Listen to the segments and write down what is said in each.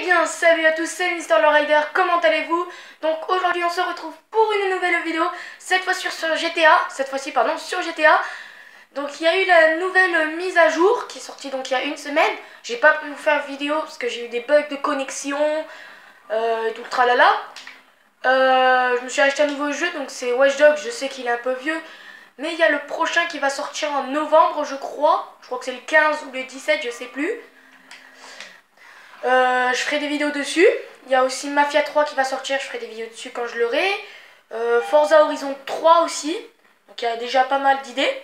bien, salut à tous, c'est Mister Lowrider, comment allez-vous? Donc aujourd'hui on se retrouve pour une nouvelle vidéo, cette fois sur GTA, sur GTA. Donc il y a eu la nouvelle mise à jour qui est sortie donc il y a une semaine. J'ai pas pu vous faire vidéo parce que j'ai eu des bugs de connexion et tout le tralala. Je me suis acheté un nouveau jeu, donc c'est Watch Dogs, je sais qu'il est un peu vieux. Mais il y a le prochain qui va sortir en novembre je crois. Je crois que c'est le 15 ou le 17, je sais plus. Je ferai des vidéos dessus. Il y a aussi Mafia 3 qui va sortir, je ferai des vidéos dessus quand je l'aurai. Forza Horizon 3 aussi. Donc il y a déjà pas mal d'idées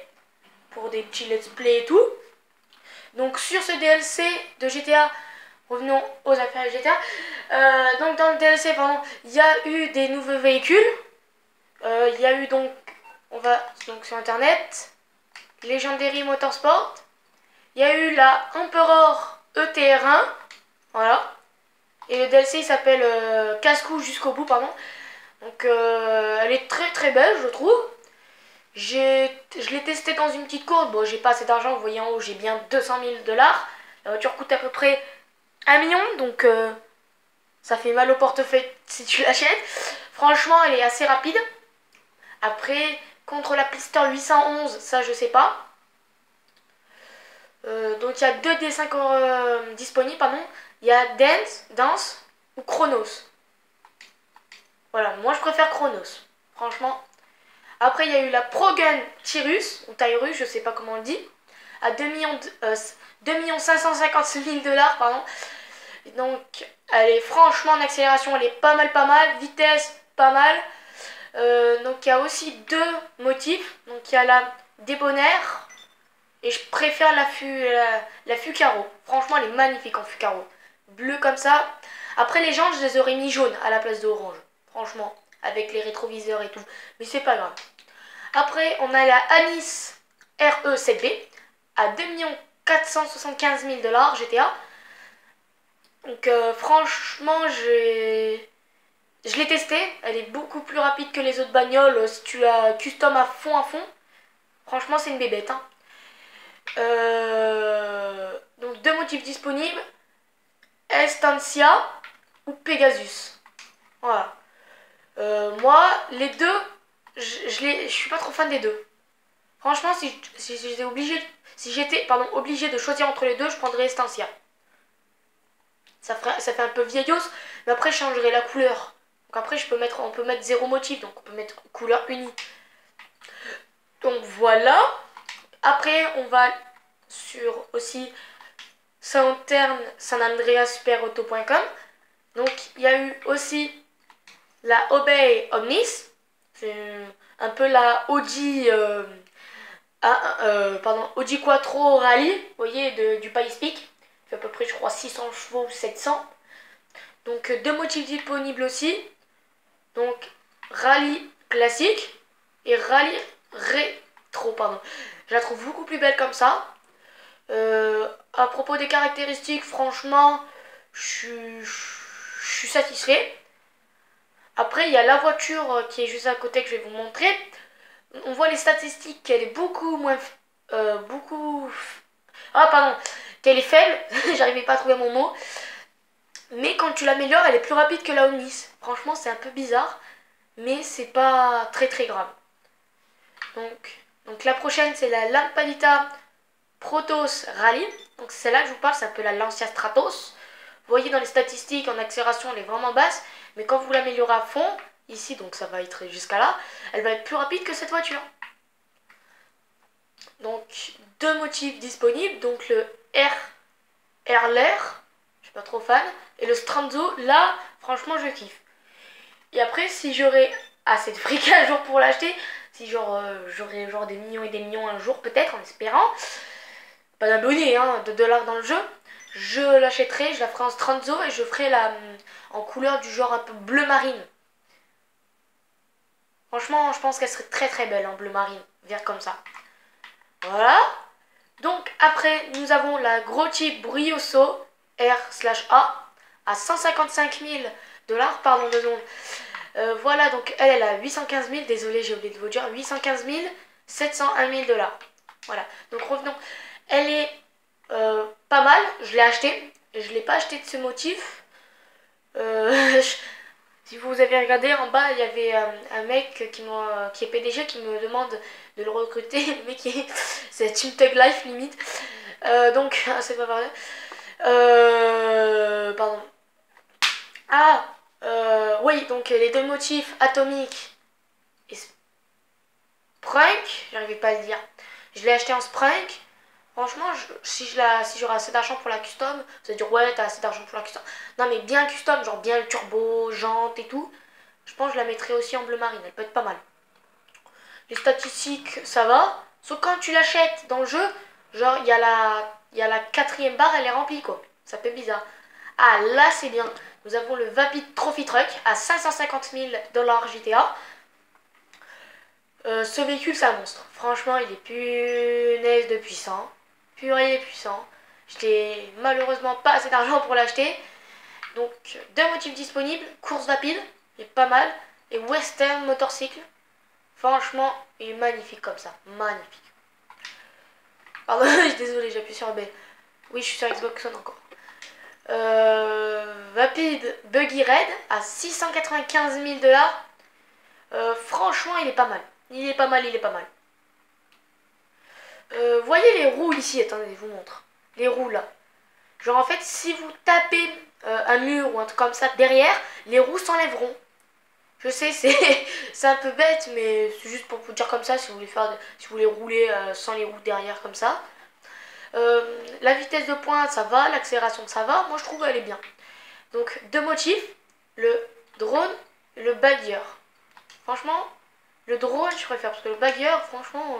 pour des petits let's play et tout. Donc sur ce DLC de GTA, revenons aux affaires GTA. Donc dans le DLC, pardon, il y a eu des nouveaux véhicules. Il y a eu donc, on va donc sur internet, Legendary Motorsport. Il y a eu la Emperor ETR1. Voilà. Et le DLC il s'appelle Casse-Cou jusqu'au bout, pardon. Donc elle est très très belle, je trouve. Je l'ai testé dans une petite course. Bon, j'ai pas assez d'argent, vous voyez en haut, j'ai bien 200 000 $. La voiture coûte à peu près 1 million, donc ça fait mal au portefeuille si tu l'achètes. Franchement, elle est assez rapide. Après, contre la Pister 811, ça je sais pas. Donc il y a deux D5 disponibles, pardon. Il y a Dance ou Chronos. Voilà, moi je préfère Chronos, franchement. Après il y a eu la Progun Tyrus, ou Tyrus, je sais pas comment on le dit, à 2 550 000 $, pardon. Donc elle est franchement en accélération, elle est pas mal, vitesse pas mal. Donc il y a aussi deux motifs, donc il y a la Débonnaire, et je préfère la Fucaro. Franchement elle est magnifique en Fucaro. Bleu comme ça. Après les jantes je les aurais mis jaunes à la place de orange. Franchement, avec les rétroviseurs et tout. Mais c'est pas grave. Après, on a la Anis RE7B à 2 475 000 $ GTA. Donc franchement, je l'ai testé. Elle est beaucoup plus rapide que les autres bagnoles si tu la custom à fond. Franchement, c'est une bébête. Hein. Donc deux motifs disponibles. Estancia ou Pegasus. Voilà. Moi, les deux, je suis pas trop fan des deux. Franchement, si j'étais obligé de choisir entre les deux, je prendrais Estancia. Ça fait un peu vieillos, mais après je changerai la couleur. Donc après on peut mettre zéro motif, donc on peut mettre couleur unie. Donc voilà. Après on va sur aussi San Andreas Superauto.com. Donc il y a eu aussi la Obey Omnis, c'est un peu la Audi, Audi Quattro Rally, vous voyez, du Pays Peak. Fait à peu près, je crois, 600 chevaux ou 700. Donc deux motifs disponibles aussi. Donc Rally classique et Rally rétro, pardon. Je la trouve beaucoup plus belle comme ça. À propos des caractéristiques, franchement, je suis satisfait. Après, il y a la voiture qui est juste à côté que je vais vous montrer. On voit les statistiques qu'elle est beaucoup moins... qu'elle est faible. J'arrivais pas à trouver mon mot. Mais quand tu l'améliores, elle est plus rapide que la Omnis. Franchement, c'est un peu bizarre. Mais c'est pas très très grave. Donc la prochaine, c'est la Lampadita Protos Rally. Donc c'est celle-là que je vous parle, c'est un peu la Lancia Stratos. Vous voyez dans les statistiques, en accélération, elle est vraiment basse. Mais quand vous l'améliorez à fond, ici, donc ça va être jusqu'à là, elle va être plus rapide que cette voiture. Donc, deux motifs disponibles. Donc le Erler, je suis pas trop fan. Et le Stranzo, là, franchement, je kiffe. Et après, si j'aurais assez de fric un jour pour l'acheter, si j'aurais des millions et des millions un jour, peut-être, en espérant, pas d'abonnés, hein, de dollars dans le jeu, je l'achèterai, je la ferai en Stranzo et je ferai en couleur du genre un peu bleu marine. Franchement, je pense qu'elle serait très très belle en bleu marine, vert comme ça. Voilà. Donc après, nous avons la Grotti Brioso R/A à 155 000 $. Pardon, 2 secondes. Voilà, donc elle a 815 000. Désolé, j'ai oublié de vous dire. 815 701 000 $. Voilà. Donc revenons. Elle est pas mal. Je l'ai acheté. Je ne l'ai pas acheté de ce motif. Si vous avez regardé en bas, il y avait un mec qui est PDG qui me demande de le recruter. Le mec, c'est Team Tug Life limite. Donc, c'est pas vrai. Pardon. Ah, oui, donc les deux motifs, Atomic et Sprunk, j'arrivais pas à le dire. Je l'ai acheté en Sprunk. Franchement, si j'aurais assez d'argent pour la custom, ça veut dire ouais, t'as assez d'argent pour la custom. Non, mais bien custom, genre bien le turbo, jante et tout. Je pense que je la mettrai aussi en bleu marine, elle peut être pas mal. Les statistiques, ça va. Sauf quand tu l'achètes dans le jeu, genre il y a la quatrième barre, elle est remplie quoi. Ça fait bizarre. Ah là c'est bien. Nous avons le Vapid Trophy Truck à 550 000 $ GTA. Ce véhicule c'est un monstre. Franchement il est punaise de puissant. Purée puissant. Je n'ai malheureusement pas assez d'argent pour l'acheter. Donc deux motifs disponibles. Course rapide, il est pas mal. Et Western Motorcycle. Franchement, il est magnifique comme ça. Magnifique. Pardon, je suis désolée, j'appuie sur B. Oui, je suis sur Xbox One encore. Vapid Buggy Red à 695 000 $. Franchement, il est pas mal. Il est pas mal, il est pas mal. Voyez les roues ici, attendez, je vous montre. Les roues là. Genre en fait, si vous tapez un mur ou un truc comme ça derrière, les roues s'enlèveront. Je sais, c'est un peu bête, mais c'est juste pour vous dire comme ça, si vous voulez, si vous voulez rouler sans les roues derrière comme ça. La vitesse de pointe, ça va, l'accélération, ça va. Moi, je trouve elle est bien. Donc, deux motifs, le drone et le bagger. Franchement, le drone, je préfère, parce que le bagger, franchement,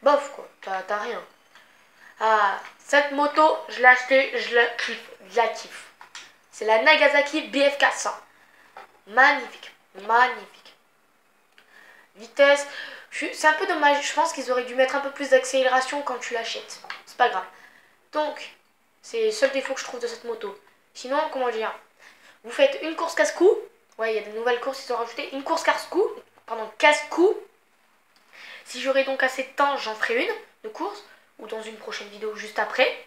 bof, quoi, t'as rien. Ah, cette moto, je l'ai achetée, je la kiffe. C'est la Nagasaki BF400. Magnifique, magnifique. Vitesse, c'est un peu dommage, je pense qu'ils auraient dû mettre un peu plus d'accélération quand tu l'achètes. C'est pas grave. Donc, c'est le seul défaut que je trouve de cette moto. Sinon, comment dire, vous faites une course casse-cou. Ouais, il y a de nouvelles courses qui sont rajoutées. Une course casse-cou, pardon, casse-cou. Si j'aurais donc assez de temps, j'en ferai une de course. Ou dans une prochaine vidéo juste après.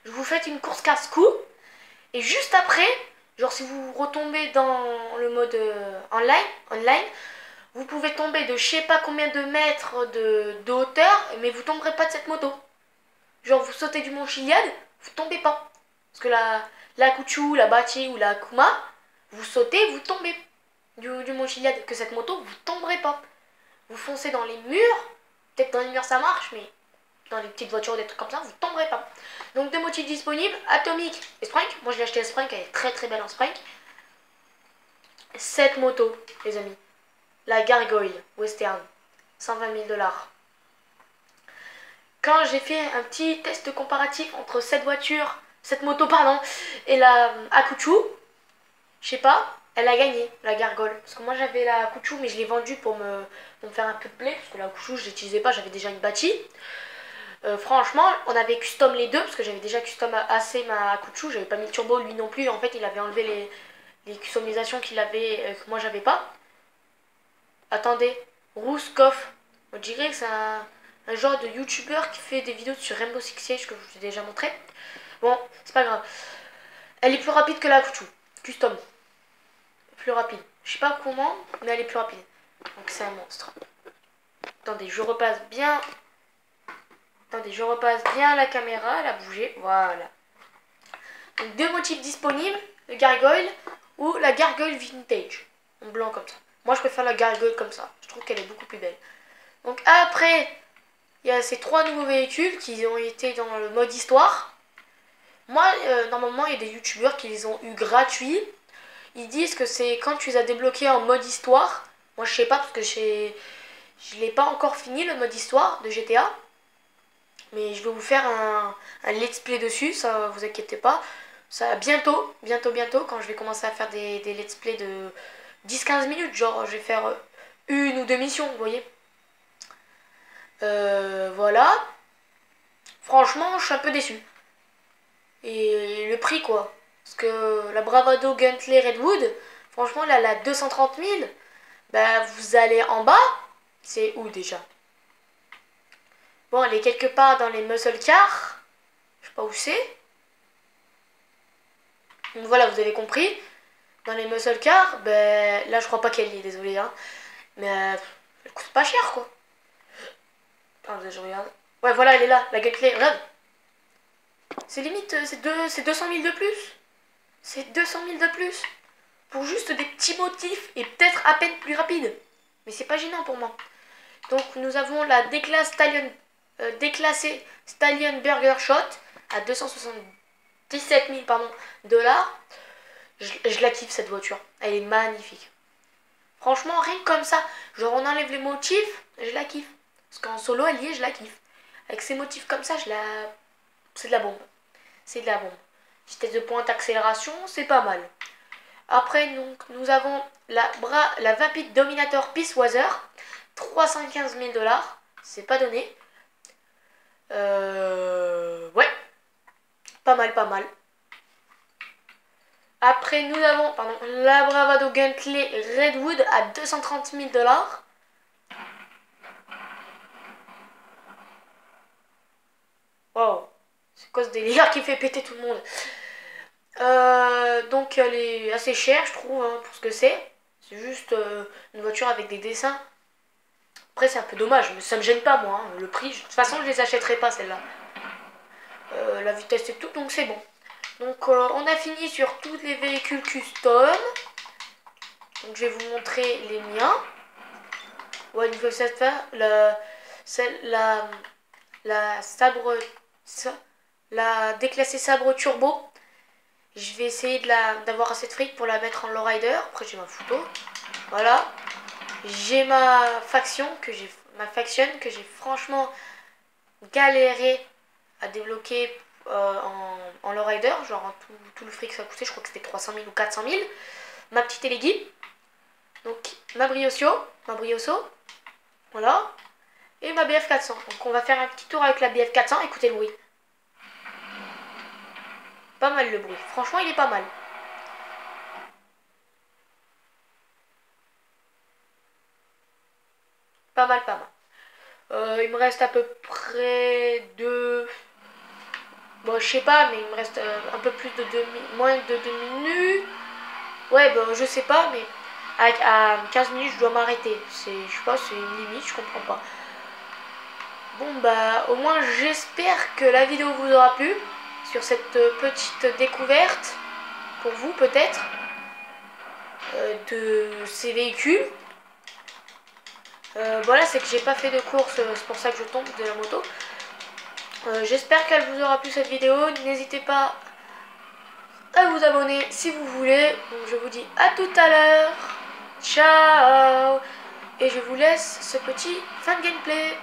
Vous faites une course casse-cou. Et juste après, genre si vous retombez dans le mode online, vous pouvez tomber de je sais pas combien de mètres de hauteur, mais vous tomberez pas de cette moto. Genre vous sautez du mont Chiliad, vous tombez pas. Parce que la Kuchu, la Bati ou la Kuma, vous sautez, vous tombez du mont Chiliad. Que cette moto, vous tomberez pas. Vous foncez dans les murs, peut-être dans les murs ça marche, mais dans les petites voitures, des trucs comme ça, vous tomberez pas. Donc deux motifs disponibles, Atomic et Sprunk. Moi je l'ai acheté à Sprunk, elle est très très belle en Sprunk. Cette moto, les amis, la Gargoyle Western, 120 000 $. Quand j'ai fait un petit test comparatif entre cette moto pardon, et la Akuchu, je sais pas, elle a gagné, la Gargoyle. Parce que moi j'avais la Akuchu, mais je l'ai vendue pour me faire un peu de play, parce que la Akuchu je l'utilisais pas, j'avais déjà une Bati. Franchement, on avait custom les deux, parce que j'avais déjà custom assez ma Akuchu, j'avais pas mis le turbo, lui non plus, en fait il avait enlevé les customisations qu'il avait, que moi j'avais pas. Attendez, Rouskov, on dirait que c'est un genre de youtubeur qui fait des vidéos sur Rainbow Six Siege que je vous ai déjà montré. Bon, c'est pas grave. Elle est plus rapide que la Akuchu, custom. Plus rapide. Je sais pas comment, mais elle est plus rapide. Donc c'est un monstre. Attendez, je repasse bien. Attendez, je repasse bien la caméra, elle a bougé. Voilà. Donc deux motifs disponibles, le Gargoyle ou la Gargoyle Vintage. En blanc comme ça. Moi je préfère la Gargoyle comme ça. Je trouve qu'elle est beaucoup plus belle. Donc après, il y a ces trois nouveaux véhicules qui ont été dans le mode histoire. Moi, normalement, il y a des youtubeurs qui les ont eu gratuits. Ils disent que c'est quand tu les as débloqués en mode histoire. Moi, je sais pas parce que je l'ai pas encore fini le mode histoire de GTA. Mais je vais vous faire un let's play dessus, ça vous inquiétez pas. Ça bientôt, quand je vais commencer à faire des let's play de 10-15 minutes. Genre, je vais faire une ou deux missions, vous voyez. Voilà. Franchement, je suis un peu déçu. Et le prix, quoi. Parce que la Bravado Bentley Redwood, franchement, là, elle a 230 000. Bah, vous allez en bas. C'est où déjà? Bon, elle est quelque part dans les muscle cars. Je sais pas où c'est. Donc voilà, vous avez compris. Dans les muscle cars, ben là je crois pas qu'elle y est, désolé hein. Mais elle coûte pas cher quoi. Attends, je regarde. Ouais voilà, elle est là, la gameplay, regarde. C'est limite, c'est 200 000 de plus. C'est 200 000 de plus. Pour juste des petits motifs et peut-être à peine plus rapide. Mais c'est pas gênant pour moi. Donc nous avons la déclassée Stallion Burger Shot à 277 000 dollars. Je la kiffe cette voiture. Elle est magnifique. Franchement, rien que comme ça, genre on enlève les motifs, je la kiffe. Parce qu'en solo, elle y est, je la kiffe. Avec ces motifs comme ça, c'est de la bombe. C'est de la bombe. Vitesse de pointe, accélération, c'est pas mal. Après, donc, nous avons la Vapid Dominator Peace Weather. 315 000 dollars. C'est pas donné. Ouais. Pas mal, pas mal. Après, nous avons la Bravado Bentley Redwood à 230 000 dollars. Wow. C'est quoi ce délire qui fait péter tout le monde? Donc, elle est assez chère, je trouve, hein, pour ce que c'est. C'est juste une voiture avec des dessins. Après, c'est un peu dommage, mais ça me gêne pas, moi. Hein, le prix, de toute façon, je les achèterai pas, celles-là. La vitesse et tout, donc c'est bon. Donc, on a fini sur tous les véhicules custom. Donc, je vais vous montrer les miens. Ouais, une fois que ça se fait, la déclassée sabre turbo. Je vais essayer d'avoir assez de fric pour la mettre en lowrider. Après, j'ai ma photo. Voilà. J'ai ma faction que j'ai franchement galéré à débloquer en lowrider. Genre tout le fric que ça a coûté, je crois que c'était 300 000 ou 400 000. Ma petite Elegi. Donc ma Brioso. Voilà. Et ma BF 400. Donc on va faire un petit tour avec la BF 400. Écoutez le bruit. Pas mal le bruit. Franchement, il est pas mal. Pas mal, pas mal. Il me reste à peu près de... Bon, je sais pas, mais il me reste un peu plus de moins de 2 minutes. Ouais, bah, je sais pas, mais à 15 minutes, je dois m'arrêter. Je sais pas, c'est une limite, je comprends pas. Bon, bah, au moins, j'espère que la vidéo vous aura plu. Sur cette petite découverte, pour vous peut-être, de ces véhicules. Voilà, c'est que j'ai pas fait de course, c'est pour ça que je tombe de la moto. J'espère qu'elle vous aura plu cette vidéo. N'hésitez pas à vous abonner si vous voulez. Donc je vous dis à tout à l'heure. Ciao. Et je vous laisse ce petit fin de gameplay.